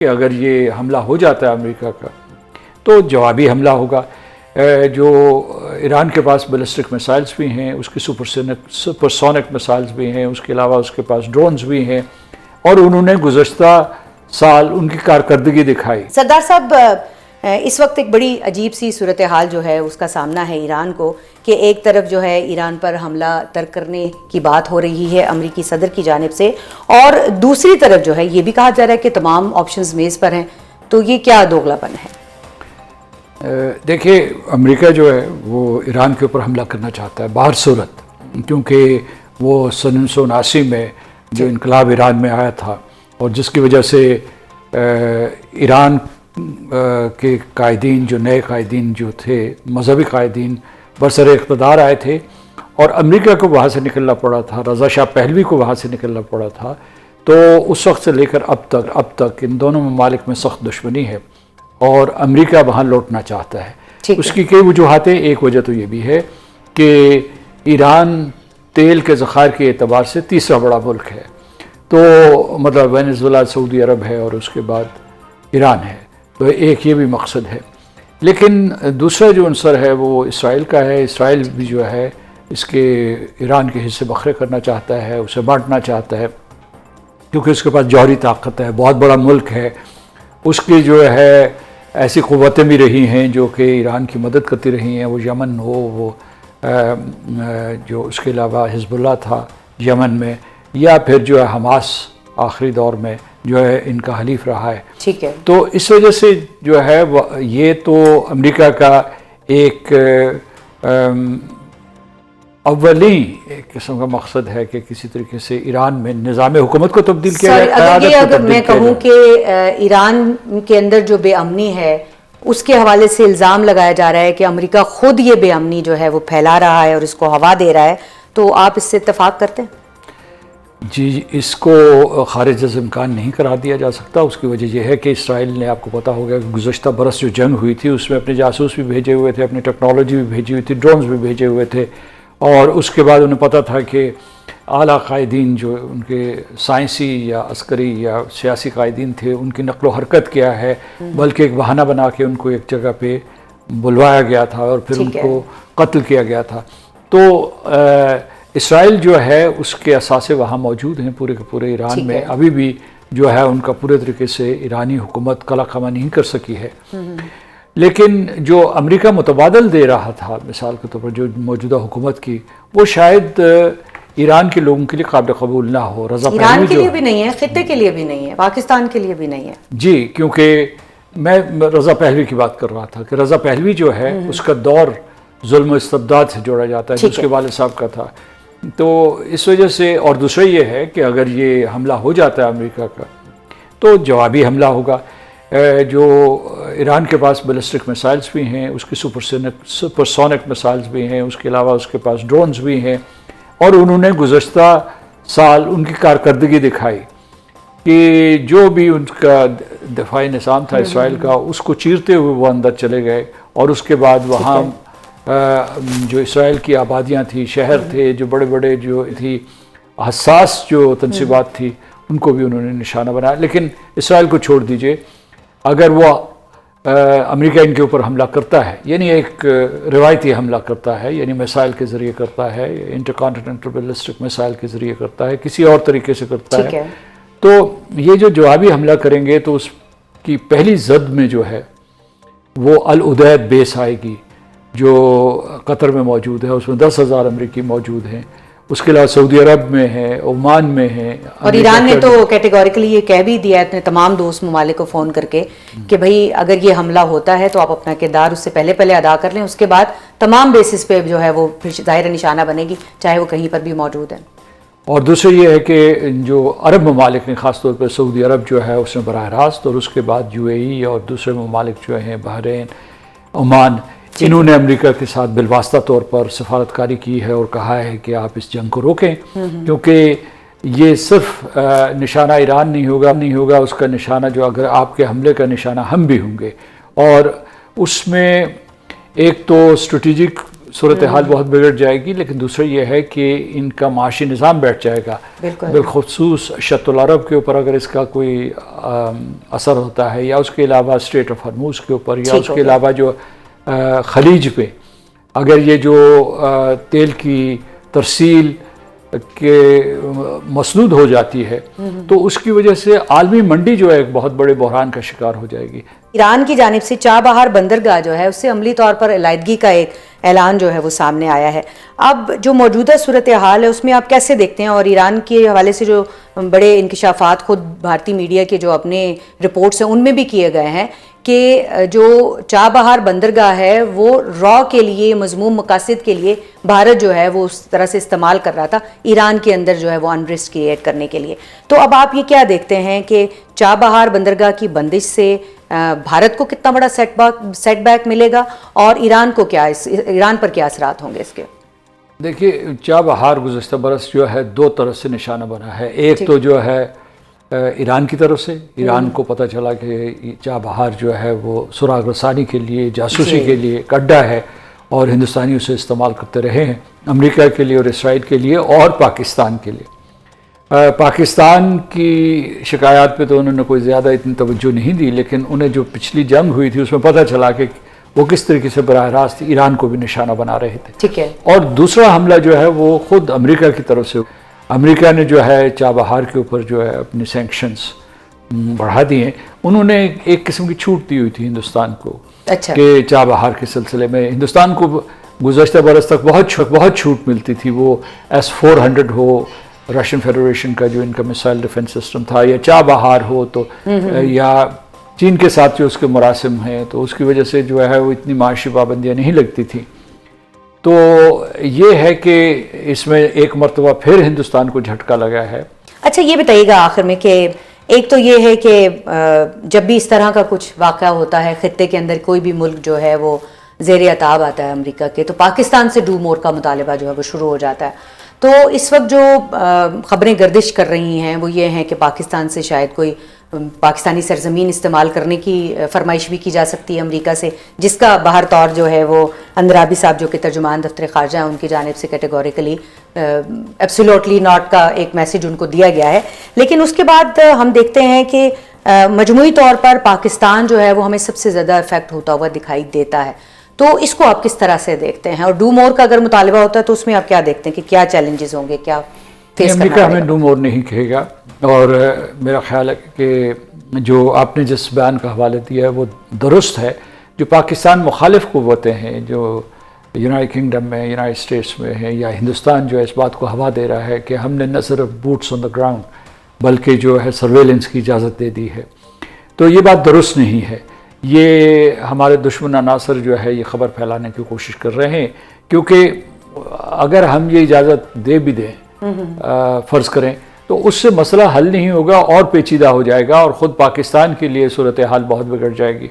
کہ اگر یہ حملہ ہو جاتا ہے امریکہ کا تو جوابی حملہ ہوگا. جو ایران کے پاس بیلسٹک میسائلز بھی ہیں، اس کی سپرسونک میسائلز بھی ہیں، اس کے علاوہ اس کے پاس ڈرونز بھی ہیں، اور انہوں نے گزشتہ سال ان کی کارکردگی دکھائی. سردار صاحب، اس وقت ایک بڑی عجیب سی صورتحال جو ہے اس کا سامنا ہے ایران کو، کہ ایک طرف جو ہے ایران پر حملہ ترک کرنے کی بات ہو رہی ہے امریکی صدر کی جانب سے، اور دوسری طرف جو ہے یہ بھی کہا جا رہا ہے کہ تمام آپشنز میز پر ہیں. تو یہ کیا دوگلا پن ہے؟ دیکھیے، امریکہ جو ہے وہ ایران کے اوپر حملہ کرنا چاہتا ہے باہر صورت، کیونکہ وہ سن 1979 میں جو انقلاب ایران میں آیا تھا اور جس کی وجہ سے ایران کے قائدین، جو نئے قائدین جو تھے، مذہبی قائدین برسر اقتدار آئے تھے، اور امریکہ کو وہاں سے نکلنا پڑا تھا، رضا شاہ پہلوی کو وہاں سے نکلنا پڑا تھا. تو اس وقت سے لے کر اب تک ان دونوں ممالک میں سخت دشمنی ہے، اور امریکہ وہاں لوٹنا چاہتا ہے. اس کی کئی وجوہات ہیں. ایک وجہ تو یہ بھی ہے کہ ایران تیل کے ذخائر کے اعتبار سے تیسرا بڑا ملک ہے، تو مطلب وینزویلا، سعودی عرب ہے، اور اس کے بعد ایران ہے. تو ایک یہ بھی مقصد ہے. لیکن دوسرا جو عنصر ہے وہ اسرائیل کا ہے. اسرائیل بھی جو ہے اس کے ایران کے حصے بکھرے کرنا چاہتا ہے، اسے بانٹنا چاہتا ہے، کیونکہ اس کے پاس جوہری طاقت ہے، بہت بڑا ملک ہے. اس کی جو ہے ایسی قوتیں بھی رہی ہیں جو کہ ایران کی مدد کرتی رہی ہیں، وہ یمن ہو، وہ جو اس کے علاوہ حزب اللہ تھا یمن میں، یا پھر جو ہے حماس آخری دور میں جو ہے ان کا حلیف رہا ہے. ٹھیک ہے. تو اس وجہ سے جو ہے یہ تو امریکہ کا ایک ایک قسم کا مقصد ہے کہ کسی طریقے سے ایران میں نظام حکومت کو تبدیل کیا جائے. اگر میں کہوں کہ ایران کے اندر جو بے امنی ہے اس کے حوالے سے الزام لگایا جا رہا ہے کہ امریکہ خود یہ بے امنی جو ہے وہ پھیلا رہا ہے اور اس کو ہوا دے رہا ہے، تو آپ اس سے اتفاق کرتے ہیں؟ جی، اس کو خارج از امکان نہیں قرار دیا جا سکتا. اس کی وجہ یہ ہے کہ اسرائیل نے، آپ کو پتہ ہوگا کہ گزشتہ برس جو جنگ ہوئی تھی اس میں اپنے جاسوس بھی بھیجے ہوئے تھے، اپنی ٹیکنالوجی بھی بھیجی ہوئی تھی، ڈرونز بھی بھیجے ہوئے تھے، اور اس کے بعد انہیں پتہ تھا کہ اعلیٰ قائدین جو ان کے سائنسی یا عسکری یا سیاسی قائدین تھے ان کی نقل و حرکت کیا ہے، بلکہ ایک بہانہ بنا کے ان کو ایک جگہ پہ بلوایا گیا تھا اور پھر ان کو قتل کیا گیا تھا. تو اسرائیل جو ہے اس کے اثاثے وہاں موجود ہیں پورے کے پورے ایران میں. ابھی بھی جو ہے ان کا پورے طریقے سے ایرانی حکومت قلع خواہ نہیں کر سکی ہے. لیکن جو امریکہ متبادل دے رہا تھا مثال کے طور پر جو موجودہ حکومت کی، وہ شاید ایران کے لوگوں کے لیے قابل قبول نہ ہو. رضا پہلوی ایران کے لیے بھی نہیں ہے، خطے کے لیے بھی نہیں ہے، پاکستان کے لیے بھی نہیں ہے. جی، کیونکہ میں رضا پہلوی کی بات کر رہا تھا کہ رضا پہلوی جو ہے اس کا دور ظلم و استبداد سے جوڑا جاتا ہے جو اس کے والد صاحب کا تھا. تو اس وجہ سے، اور دوسرا یہ ہے کہ اگر یہ حملہ ہو جاتا ہے امریکہ کا تو جوابی حملہ ہوگا. جو ایران کے پاس بیلسٹک میسائلز بھی ہیں، اس کی سپرسونک میسائلز بھی ہیں، اس کے علاوہ اس کے پاس ڈرونز بھی ہیں، اور انہوں نے گزشتہ سال ان کی کارکردگی دکھائی کہ جو بھی ان کا دفاعی نظام تھا اسرائیل کا، اس کو چیرتے ہوئے وہ اندر چلے گئے، اور اس کے بعد وہاں جو اسرائیل کی آبادیاں تھیں، شہر تھے، جو بڑے بڑے جو تھی حساس جو تنصیبات تھی، ان کو بھی انہوں نے نشانہ بنایا. لیکن اسرائیل کو چھوڑ دیجئے، اگر وہ امریکہ ان کے اوپر حملہ کرتا ہے، یعنی ایک روایتی حملہ کرتا ہے، یعنی میسائل کے ذریعے کرتا ہے، انٹر کانٹیننٹل بیلسٹک میسائل کے ذریعے کرتا ہے، کسی اور طریقے سے کرتا ہے، تو یہ جو جوابی حملہ کریں گے تو اس کی پہلی زد میں جو ہے وہ العدید بیس آئے گی جو قطر میں موجود ہے. اس میں 10,000 امریکی موجود ہیں. اس کے علاوہ سعودی عرب میں ہے، عمان میں ہے، اور ایران نے تو کیٹیگوریکلی یہ کہہ بھی دیا ہے اپنے تمام دوست ممالک کو فون کر کے کہ بھائی اگر یہ حملہ ہوتا ہے تو آپ اپنا کردار اس سے پہلے ادا کر لیں، اس کے بعد تمام بیسس پہ جو ہے وہ پھر ظاہر نشانہ بنے گی، چاہے وہ کہیں پر بھی موجود ہیں. اور دوسرا یہ ہے کہ جو عرب ممالک نے، خاص طور پر سعودی عرب جو ہے اس نے براہ راست، اور اس کے بعد UAE اور دوسرے ممالک جو ہیں بحرین، عمان، انہوں نے امریکہ کے ساتھ بالواسطہ طور پر سفارتکاری کی ہے اور کہا ہے کہ آپ اس جنگ کو روکیں، کیونکہ یہ صرف نشانہ ایران نہیں ہوگا، اس کا نشانہ جو اگر آپ کے حملے کا نشانہ ہم بھی ہوں گے. اور اس میں ایک تو اسٹریٹجک صورتحال بہت بگڑ جائے گی، لیکن دوسرا یہ ہے کہ ان کا معاشی نظام بیٹھ جائے گا، بالخصوص شط العرب کے اوپر اگر اس کا کوئی اثر ہوتا ہے، یا اس کے علاوہ اسٹریٹ آف ہرموز کے اوپر، یا اس کے علاوہ جو خلیج پہ اگر یہ جو تیل کی ترسیل کہ مسدود ہو جاتی ہے تو اس کی وجہ سے عالمی منڈی جو ہے ایک بہت بڑے بحران کا شکار ہو جائے گی۔ ایران کی جانب سے چابہار بندرگاہ جو ہے اس سے عملی طور پر علیحدگی کا ایک اعلان جو ہے وہ سامنے آیا ہے۔ اب جو موجودہ صورتحال ہے اس میں آپ کیسے دیکھتے ہیں، اور ایران کے حوالے سے جو بڑے انکشافات خود بھارتی میڈیا کے جو اپنے رپورٹس ہیں ان میں بھی کیے گئے ہیں کہ جو چابہار بندرگاہ ہے وہ را کے لیے، مذموم مقاصد کے لیے بھارت جو ہے وہ اس طرح سے استعمال کر رہا تھا ایران کے اندر جو ہے وہ انریسٹ کریٹ کرنے کے لیے۔ تو اب آپ یہ کیا دیکھتے ہیں کہ چابہار بندرگاہ کی بندش سے بھارت کو کتنا بڑا سیٹ بیک ملے گا، اور ایران پر کیا اثرات ہوں گے اس کے؟ دیکھیے، چابہار گزشتہ برس جو ہے دو طرف سے نشانہ بنا ہے۔ ایک تو جو ہے ایران کی طرف سے، ایران کو پتہ چلا کہ چابہار جو ہے وہ سراغ رسانی کے لیے، جاسوسی کے لیے ایک اڈا ہے، اور ہندوستانی اسے استعمال کرتے رہے ہیں امریکہ کے لیے اور اسرائیل کے لیے اور پاکستان کے لیے۔ پاکستان کی شکایات پہ تو انہوں نے کوئی زیادہ اتنی توجہ نہیں دی، لیکن انہیں جو پچھلی جنگ ہوئی تھی اس میں پتہ چلا کہ وہ کس طریقے سے براہ راست ایران کو بھی نشانہ بنا رہے تھے۔ ٹھیک ہے۔ اور دوسرا حملہ جو ہے وہ خود امریکہ کی طرف سے، امریکہ نے جو ہے چابہار کے اوپر جو ہے اپنی سینکشنز بڑھا دیے ہیں۔ انہوں نے ایک قسم کی چھوٹ دی ہوئی تھی ہندوستان کو کہ چابہار کے سلسلے میں ہندوستان کو گزشتہ برس تک بہت چھوٹ ملتی تھی، وہ S-400 ہو رشین فیڈریشن کا جو ان کا میسائل ڈیفنس سسٹم تھا، یا چابہار ہو تو، یا چین کے ساتھ جو اس کے مراسم ہیں، تو اس کی وجہ سے جو ہے وہ اتنی معاشی پابندیاں نہیں لگتی تھیں۔ تو یہ ہے کہ اس میں ایک مرتبہ پھر ہندوستان کو جھٹکا لگا ہے۔ اچھا، یہ بتائیے گا آخر میں کہ ایک تو یہ ہے کہ جب بھی اس طرح کا کچھ واقعہ ہوتا ہے خطے کے اندر، کوئی بھی ملک جو ہے وہ زیر عتاب آتا ہے امریکہ کے، تو پاکستان سے ڈو مور کا مطالبہ جو ہے وہ شروع ہو جاتا ہے۔ تو اس وقت جو خبریں گردش کر رہی ہیں وہ یہ ہیں کہ پاکستان سے شاید کوئی پاکستانی سرزمین استعمال کرنے کی فرمائش بھی کی جا سکتی ہے امریکہ سے، جس کا باہر طور جو ہے وہ اندرابی صاحب جو کہ ترجمان دفتر خارجہ ہیں ان کی جانب سے کیٹیگوریکلی ایبسولوٹلی ناٹ کا ایک میسج ان کو دیا گیا ہے۔ لیکن اس کے بعد ہم دیکھتے ہیں کہ مجموعی طور پر پاکستان جو ہے وہ ہمیں سب سے زیادہ افیکٹ ہوتا ہوا دکھائی دیتا ہے۔ تو اس کو آپ کس طرح سے دیکھتے ہیں، اور ڈو مور کا اگر مطالبہ ہوتا ہے تو اس میں آپ کیا دیکھتے ہیں کہ کیا چیلنجز ہوں گے، کیا فیس کرنا امریکہ ہمیں ڈو مور نہیں کہے گا، اور میرا خیال ہے کہ جو آپ نے جس بیان کا حوالہ دیا ہے وہ درست ہے۔ جو پاکستان مخالف قوتیں ہیں جو یونائیٹڈ کنگڈم میں، یونائٹڈ اسٹیٹس میں ہیں، یا ہندوستان جو ہے اس بات کو ہوا دے رہا ہے کہ ہم نے نہ صرف بوٹس آن دا گراؤنڈ بلکہ جو ہے سرویلنس کی اجازت دے دی ہے، تو یہ بات درست نہیں ہے۔ یہ ہمارے دشمن عناصر جو ہے یہ خبر پھیلانے کی کوشش کر رہے ہیں، کیونکہ اگر ہم یہ اجازت دے بھی دیں، فرض کریں، تو اس سے مسئلہ حل نہیں ہوگا اور پیچیدہ ہو جائے گا، اور خود پاکستان کے لیے صورتحال بہت بگڑ جائے گی۔